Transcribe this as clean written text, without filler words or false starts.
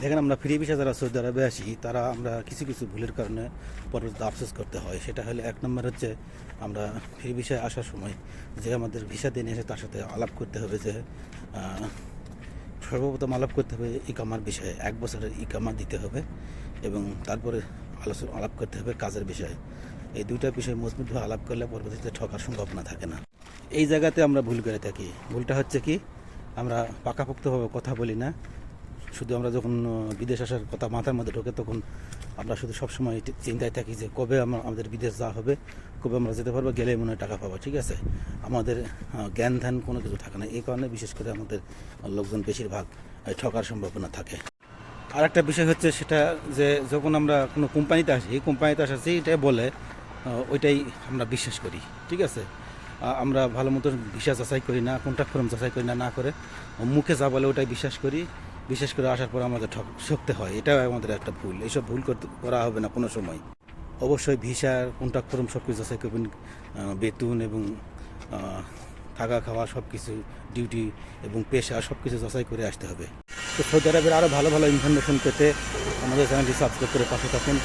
দেখেন, আমরা free visa যারা সৌদি আরবে আসি তারা আমরা কিছু কিছু ভুলের কারণে পরবর্তীতে আফসোস করতে হয়। সেটা হলে এক নম্বর হচ্ছে, আমরা ফ্রি ভিসায় আসার সময় যে আমাদের ভিসা দিয়ে নিয়ে এসে তার সাথে আলাপ করতে হবে যে সর্বপ্রথম আলাপ করতে হবে ইকামার বিষয়ে, 1 বছরের ইকামা দিতে হবে এবং তারপরে আলাপ করতে হবে কাজের বিষয়ে। এই দুইটা বিষয় মজবুতভাবে আলাপ করলে পরবর্তীতে ঠকার সম্ভাবনা থাকে না। এই জায়গাতে আমরা ভুল করে থাকি। ভুলটা হচ্ছে কি, আমরা পাকাপোক্তভাবে কথা বলি না। শুধু আমরা যখন বিদেশ আসার কথা মাথার মধ্যে ঢোকে তখন আমরা শুধু সবসময় চিন্তায় থাকি যে কবে আমাদের বিদেশ যাওয়া হবে, কবে আমরা যেতে পারবো, গেলে মনে হয় টাকা পাবো। ঠিক আছে, আমাদের জ্ঞান ধ্যান কোনো কিছু থাকে না। এই কারণে বিশেষ করে আমাদের লোকজন বেশিরভাগ ঠকার সম্ভাবনা থাকে। আর একটা বিষয় হচ্ছে সেটা যে যখন আমরা কোনো কোম্পানিতে আসি, কোম্পানিতে আসা এটা বলে ওইটাই আমরা বিশ্বাস করি। ঠিক আছে, আমরা ভালো মতো ভিসা যাচাই করি না, কন্ট্রাক্ট ফর্ম যাচাই করি না, না করে মুখে যা বলে ওটাই বিশ্বাস করি। বিশেষ করে আসার পর আমাদের ঠকতে হয়। এটাও আমাদের একটা ভুল। এইসব ভুল করা হবে না কোনো সময়। অবশ্যই ভিসা, কন্ট্রাক্ট ফর্ম সব কিছু যাচাই করবেন, বেতন এবং থাকা খাওয়া সব কিছু, ডিউটি এবং পেশা সব কিছু যাচাই করে আসতে হবে। তো সৌদি আরবের আরও ভালো ভালো ইনফরমেশন পেতে আমাদের চ্যানেলটি সাবস্ক্রাইব করে পাশে থাকুন।